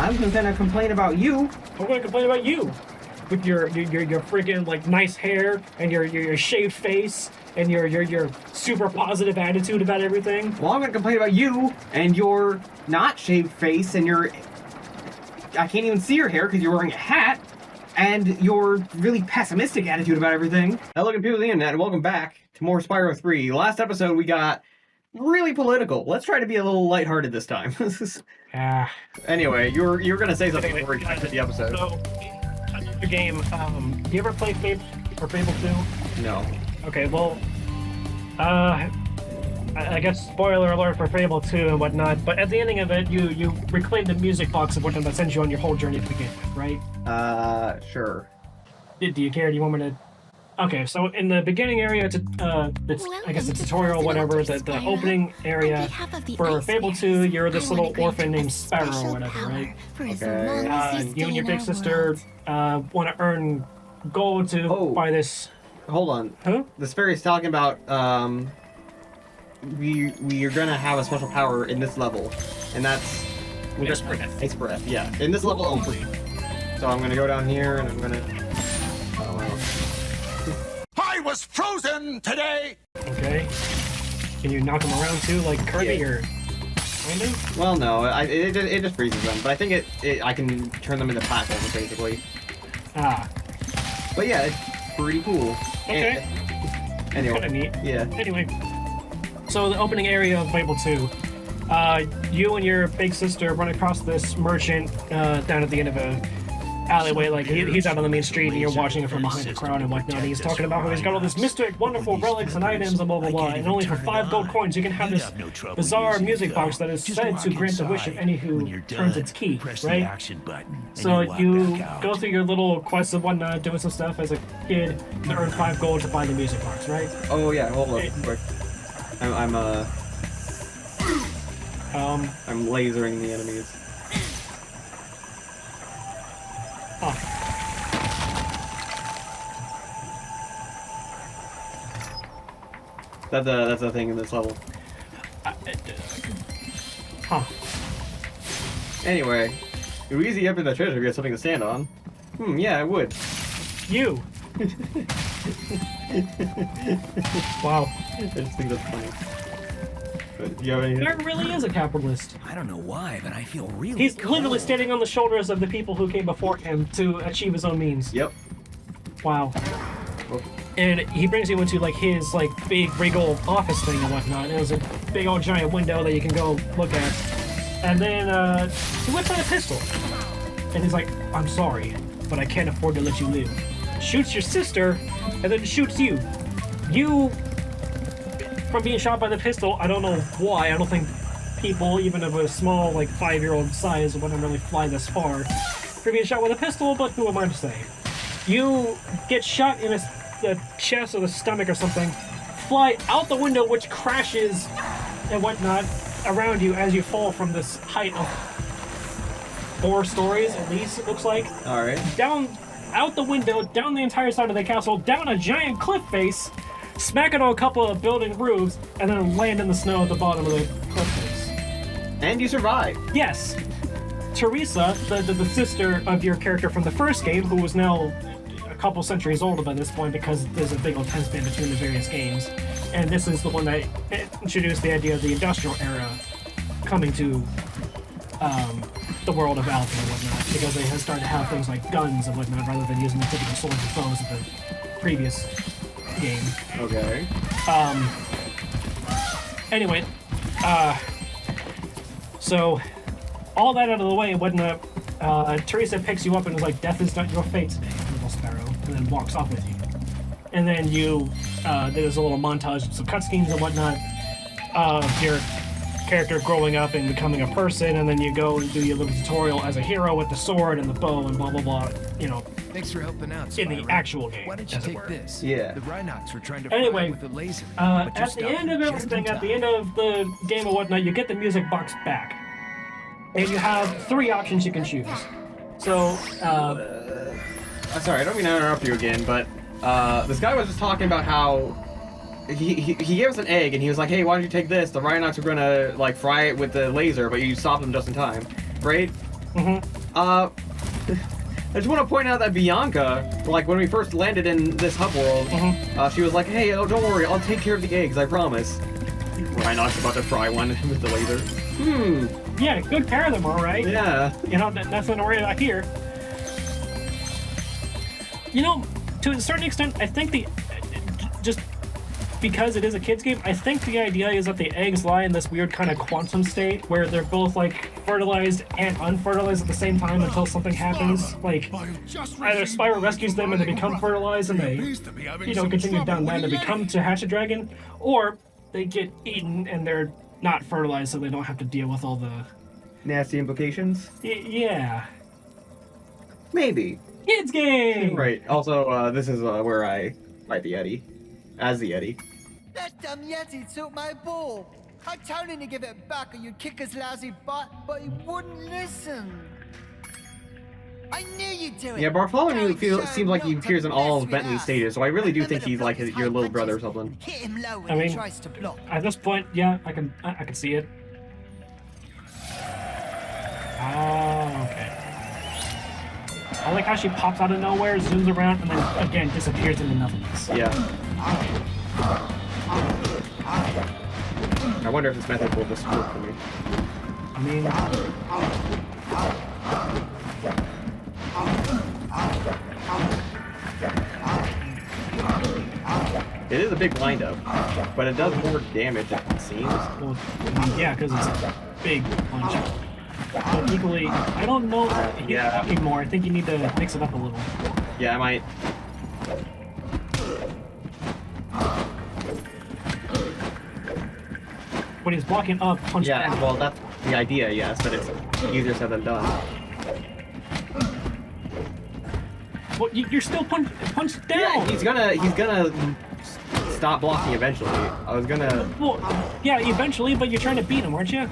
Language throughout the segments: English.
I'm gonna complain about you. I'm gonna complain about you. With your freaking like nice hair and your shaved face and your super positive attitude about everything. Well, I'm gonna complain about you and your not shaved face and your... I can't even see your hair because you're wearing a hat. And your really pessimistic attitude about everything. Hello, people of the internet, and welcome back to more Spyro 3. Last episode, we got really political. Let's try to be a little lighthearted this time. Anyway, you're gonna say something before we get to the episode. So, the game. Do you ever play Fable or Fable 2? No. Okay, well, I guess spoiler alert for Fable 2 and whatnot, but at the ending of it, you reclaim the music box of whatnot that sends you on your whole journey to begin with, right? Sure. Do you care? Do you want me to... Okay, so in the beginning area, it's I guess a tutorial, whatever, the opening area for Fable 2, you're this little orphan named Spyro or whatever, right? Okay. You and your big sister want to earn gold to buy this... Hold on. Huh? This fairy's talking about, we are gonna have a special power in this level, and that's... Ice breath. Ice breath, yeah. In this level only. So I'm gonna go down here, and I'm gonna... I was frozen today! Okay. Can you knock them around too, like Kirby, or... Kind of? Well, no, it just freezes them, but I think I can turn them into platforms, basically. Ah. But yeah, it's pretty cool. Okay. Anyway. Kinda neat. Yeah. Anyway. So the opening area of Fable 2. You and your big sister run across this merchant down at the end of a alleyway, like he's out on the main street and you're watching it from behind the crowd and whatnot, and he's talking about how he's got all this mystic, wonderful relics and items and blah blah blah, and only for 5 gold coins you can have this bizarre music box that is said to grant the wish of any who turns its key, right? So you go through your little quests and whatnot, doing some stuff as a kid to earn 5 gold to buy the music box, right? Oh yeah, hold up, quick. I'm lasering the enemies. Huh. That's the thing in this level. Huh. Anyway, it would easy up in the treasure if you had something to stand on. Yeah, I would. You! Wow. I just think that's funny. But do you have anything? Furry really is a capitalist. I don't know why, but I feel really He's literally standing on the shoulders of the people who came before him to achieve his own means. Yep. Wow. Oh. And he brings you into like his like big regal office thing and whatnot. And there's a big old giant window that you can go look at. And then he whips out a pistol. And he's like, I'm sorry, but I can't afford to let you live. Shoots your sister, and then shoots you. You, from being shot by the pistol, I don't know why. I don't think people, even of a small, like, 5-year-old size, wouldn't really fly this far for being shot with a pistol, but who am I to say? You get shot in the chest or the stomach or something, fly out the window, which crashes and whatnot around you as you fall from this height of 4 stories, at least, it looks like. Alright. Down... out the window, down the entire side of the castle, down a giant cliff face, smack it on a couple of building roofs, and then land in the snow at the bottom of the cliff face. And you survive. Yes. Teresa, the sister of your character from the first game, who was now a couple centuries older by this point because there's a big old time span between the various games, and this is the one that introduced the idea of the industrial era coming to the world of Alpha and whatnot, because they had started to have things like guns and whatnot rather than using the typical swords and bows of the previous game. Okay. Anyway, so all that out of the way and whatnot, Teresa picks you up and is like, death is not your fate, little Spyro, and then walks off with you. And then you, there's a little montage of some cutscenes and whatnot of your character growing up and becoming a person, and then you go and do your little tutorial as a hero with the sword and the bow and blah blah blah, you know. Thanks for helping out, in the actual game. Why don't you take this? Yeah. The Reignites were trying to Anyway, fry with a laser. at the end of everything, at the end of the game and whatnot, you get the music box back. And you have 3 options you can choose. So, sorry, I don't mean to interrupt you again, but this guy was just talking about how he gave us an egg, and he was like, hey, why don't you take this? The Reignites are gonna, like, fry it with the laser, but you stopped them just in time, right? I just want to point out that Bianca, like when we first landed in this hub world, she was like, "Hey, oh, don't worry, I'll take care of the eggs, I promise." Rhinox about to fry one with the laser. Yeah, good care of them, all right. Yeah. You know, nothing to worry about here. You know, to a certain extent, I think just because it is a kid's game, I think the idea is that the eggs lie in this weird kind of quantum state where they're both like fertilized and unfertilized at the same time until something happens. Like either Spyro rescues them and they become fertilized and they, you know, continue down that and they become to hatch a dragon, or they get eaten and they're not fertilized so they don't have to deal with all the Nasty implications? yeah. Maybe. Kids game! Right. Also, this is where I fight the Yeti. As the Yeti. That dumb Yeti took my ball. I told him to give it back or you'd kick his lousy butt, but he wouldn't listen. I knew you'd do it. Yeah, Bartholomew seems like he appears in all of Bentley's stages, so I really do think he's like your little brother or something. Hit him low when I mean, he tries to block. at this point, yeah, I can see it. Oh, okay. I like how she pops out of nowhere, zooms around, and then again disappears into nothingness. Yeah. I wonder if this method will just work for me. I mean, It is a big windup, but it does more damage, it seems. well, yeah, because it's a big punch. But equally, I don't know Yeah. anymore. I think you need to mix it up a little. Yeah, I might. When he's blocking up, punch Yeah, back. well, that's the idea, yes, but it's easier said than done. Well, you're still punch down. Yeah, he's gonna stop blocking eventually. I was gonna. Well, yeah, eventually, but you're trying to beat him, aren't you?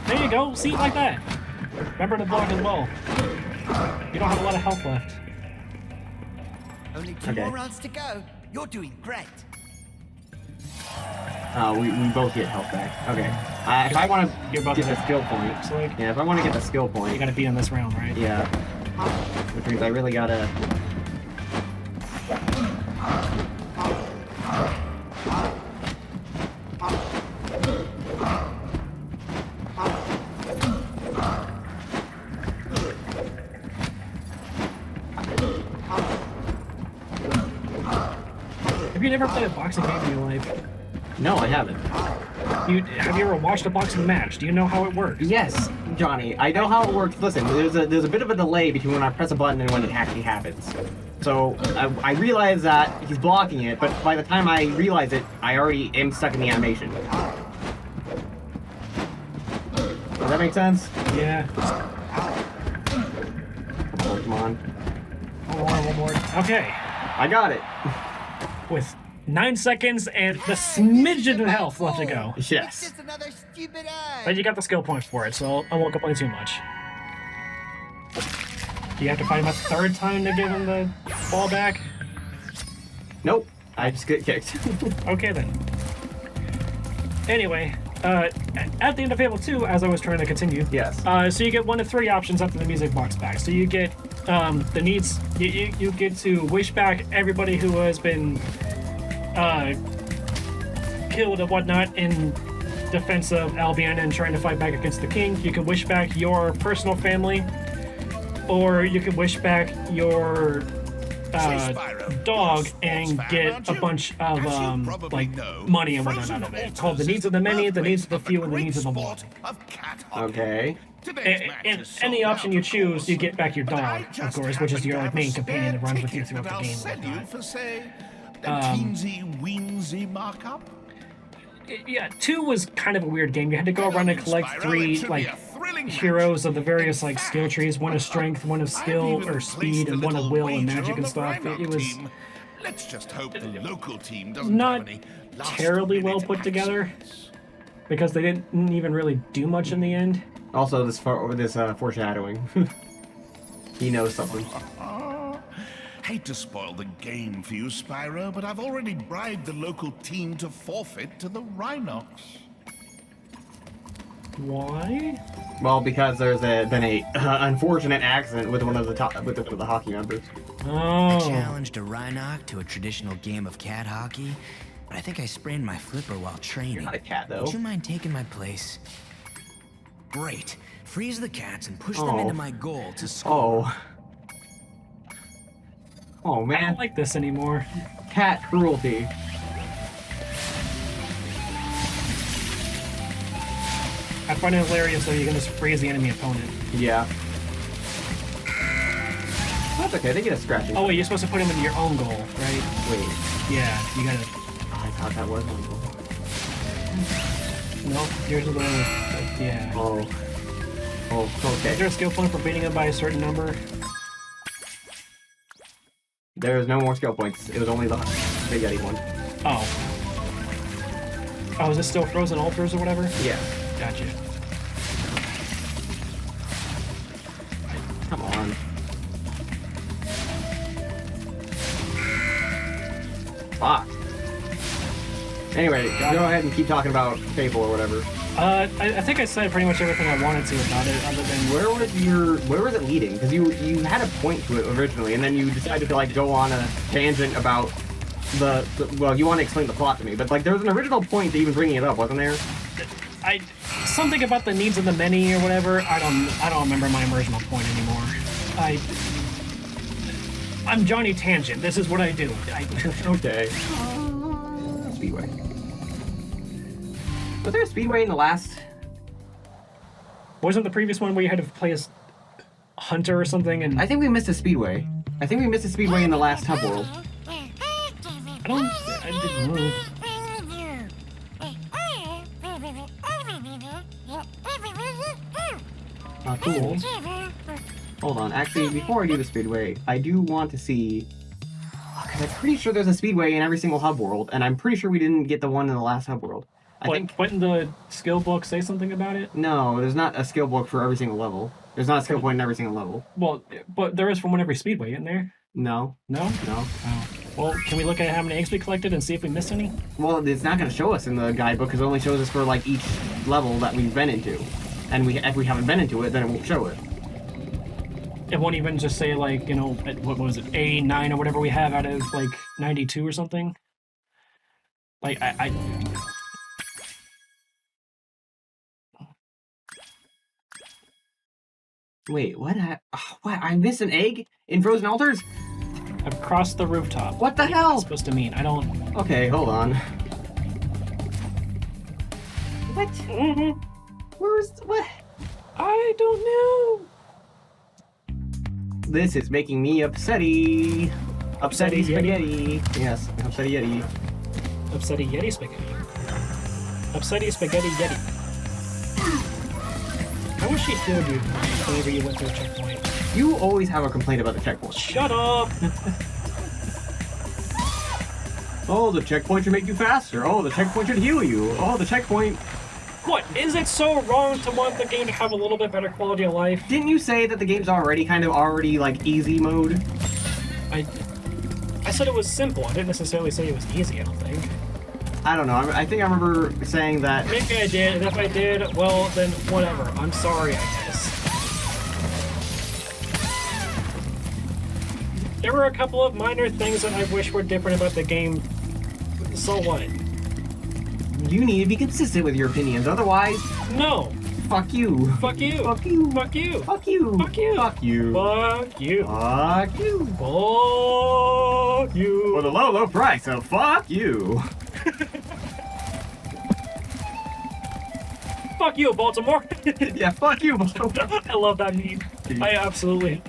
There you go. See, like that. Remember to block as well. You don't have a lot of health left. Only two Okay. more rounds to go. You're doing great. We both get health back. Okay. If I want You're to both get the at- skill point, Looks like yeah, if I want to get the skill you point, gotta beat him this round, right? yeah, which means I really gotta. Have you never played a boxing game in your life? No, I haven't. Have you ever watched a boxing match? Do you know how it works? Yes, Johnny, I know how it works. Listen, there's a bit of a delay between when I press a button and when it actually happens. So I realize that he's blocking it, but by the time I realize it, I already am stuck in the animation. Does that make sense? Yeah. Oh, come on. One more. Okay. I got it. With 9 seconds and the smidgen of health left to go. It's Yes. just another stupid egg. But you got the skill points for it, so I won't complain too much. Do you have to fight him a third time to give him the ball back? Nope. I just get kicked. Okay then. Anyway, at the end of Fable 2, as I was trying to continue, Yes. so you get 1 of 3 options after the music box back. So you get the needs. You get to wish back everybody who has been killed and whatnot in defense of Albion and trying to fight back against the king. You can wish back your personal family, or you can wish back your dog and get a bunch of like money and whatnot out of it. It's called the needs of the many, the needs of the few, and the needs of the one. Okay. And any option you choose, you get back your dog, of course, which is your like main companion that runs with you throughout the game. And whatnot. For say, a teensy weensy markup. Yeah, 2 was kind of a weird game. You had to go around and collect 3 like heroes of the various like skill trees. 1 of strength, 1 of skill or speed, and 1 of will and magic and stuff. It was Let's just hope the local team doesn't not have any terribly well put together because they didn't even really do much in the end. Also, this foreshadowing. He knows something. Hate to spoil the game for you, Spyro, but I've already bribed the local team to forfeit to the Rhinox. Why? Well, because there's been a unfortunate accident with one of the the hockey members. Oh. Challenged a Rhinoc to a traditional game of cat hockey, but I think I sprained my flipper while training. You're not a cat, though. Would you mind taking my place? Great. Freeze the cats and push them Oh. into my goal to score. Oh. Oh, I man. don't like this anymore. Cat cruelty. I find it hilarious though you can just freeze the enemy opponent. Yeah. That's okay, they get a scratching. Oh wait, you're supposed to put him into your own goal, right? Wait. Yeah, you gotta... I thought that was one goal. Nope, here's a little... yeah. Oh. Oh, Is okay. there a skill point for beating him by a certain number? There's no more skill points. It was only the Big Yeti one. Oh. Oh, is this still Frozen Altars or whatever? Yeah. Gotcha. Come on. Fuck. Anyway, go ahead and keep talking about Fable or whatever. I think I said pretty much everything I wanted to about it, other than... Where was it leading? Because you had a point to it originally, and then you decided to like go on a tangent about the well, you want to explain the plot to me, but like there was an original point to even bringing it up, wasn't there? Something about the needs of the many or whatever. I don't remember my original point anymore. I'm Johnny Tangent. This is what I do. Okay. Speedway. Was there a Speedway in the last? Wasn't the previous one where you had to play as Hunter or something? And I think we missed a Speedway. I think we missed a Speedway in the last Hub World. I didn't know. Cool. Hold on. Actually, before I do the Speedway, I do want to see... Because I'm pretty sure there's a Speedway in every single Hub World, and I'm pretty sure we didn't get the one in the last Hub World. I think... Wouldn't the skill book say something about it? No, there's not a skill book for every single level. There's not a skill point in every single level. Well, but there is for one every Speedway, isn't there? No. No? No. Oh. Well, can we look at how many eggs we collected and see if we missed any? Well, it's not going to show us in the guidebook because it only shows us for like each level that we've been into. And if we haven't been into it, then it won't show it. It won't even just say, like, you know, what was it, 89 or whatever we have out of, like, 92 or something? Like, Wait, what? What? I missed an egg in Frozen Altars? I've crossed the rooftop. What the What's hell? that supposed to mean? I don't... Okay, hold on. What? Mm-hmm. What? I don't know. This is making me upsetty. Upsetty Upsetty Yeti? spaghetti. Yes, upsetty Yeti. Upsetty Yeti spaghetti. Upsetty spaghetti Yeti. I wish he healed you whenever you went to a checkpoint. You always have a complaint about the checkpoint. Shut up! Oh, the checkpoint should make you faster. Oh, the checkpoint should heal you. Oh, the checkpoint... What? Is it so wrong to want the game to have a little bit better quality of life? Didn't you say that the game's already like easy mode? I said it was simple. I didn't necessarily say it was easy, I don't think. I don't know. I think I remember saying that. Maybe I did, and if I did, well, then whatever. I'm sorry, I guess. There were a couple of minor things that I wish were different about the game. So what? You need to be consistent with your opinions, otherwise, No! fuck you. Fuck you! Fuck you. Fuck you! Fuck you. Fuck you! Fuck you. Fuck you! Fuck you. Fuck you! For the low, low price of fuck you. Fuck you, Baltimore! Yeah, fuck you. I love that meme. I absolutely...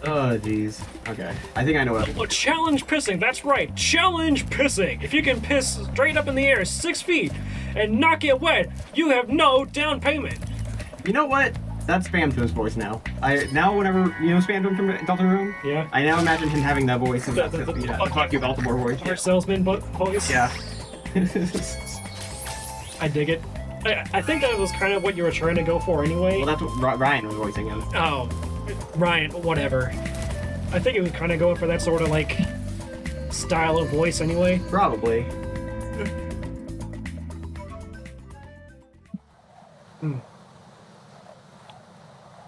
Oh, jeez. Okay. I think I know what. Oh, challenge pissing, that's right, challenge pissing! If you can piss straight up in the air 6 feet and not get wet, you have no down payment. You know what? That's Spam Toon's voice now. Now whenever, you know Spam Toon from Delta Room? Yeah. I now imagine him having that voice. The Fuck you, Baltimore voice. Our salesman voice? Yeah. I dig it. I think that was kind of what you were trying to go for anyway. Well, that's what Ryan was voicing him. Oh, Ryan, whatever. I think it was kind of going for that sort of, like, style of voice anyway. Probably.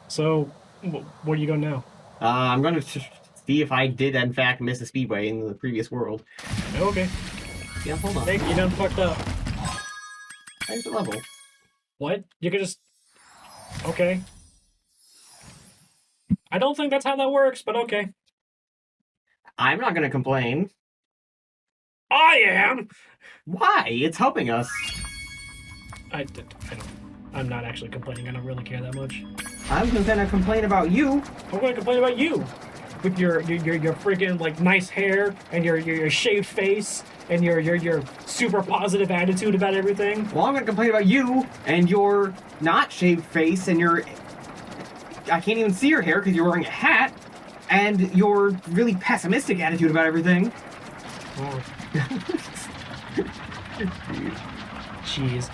So, where do you go now? I'm gonna see if I did in fact miss a speedway in the previous world. Okay. Yeah, hold on. Hey, you done fucked up. Thanks the level. What? You could just... Okay. I don't think that's how that works, but okay. I'm not gonna complain. I am! Why? It's helping us. I don't... I'm not actually complaining. I don't really care that much. I'm gonna complain about you. I'm going to complain about you! With your freaking, like, nice hair, and your shaved face, and your super positive attitude about everything. Well, I'm gonna complain about you and your not shaved face and your... I can't even see your hair because you're wearing a hat, and your really pessimistic attitude about everything. Oh. Jeez.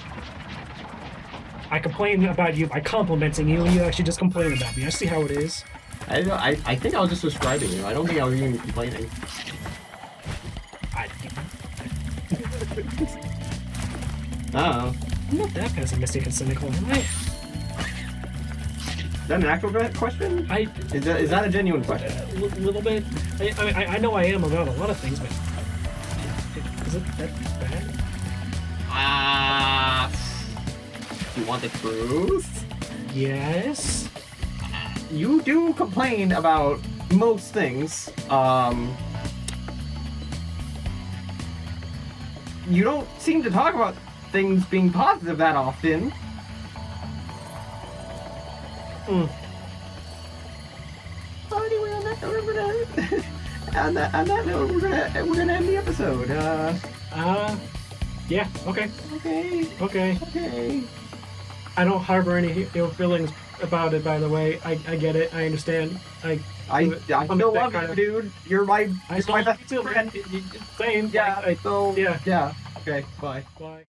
I complain about you by complimenting you, and you actually just complain about me. I see how it is. I think I was just describing you. I don't think I was even complaining. Oh. I'm not that pessimistic and cynical, am I? Is that an actual question? Is that a genuine question? A little bit. I know I am about a lot of things, but is it that bad? You want the truth? Yes. You do complain about most things. You don't seem to talk about things being positive that often. So anyway, on that note, on that note, we're gonna end the episode. Yeah. Okay. Okay. I don't harbor any ill feelings about it. By the way, I get it. I understand. I still love you, dude. You're my best friend. Same. Yeah. Yeah. Yeah. Okay. Bye. Bye.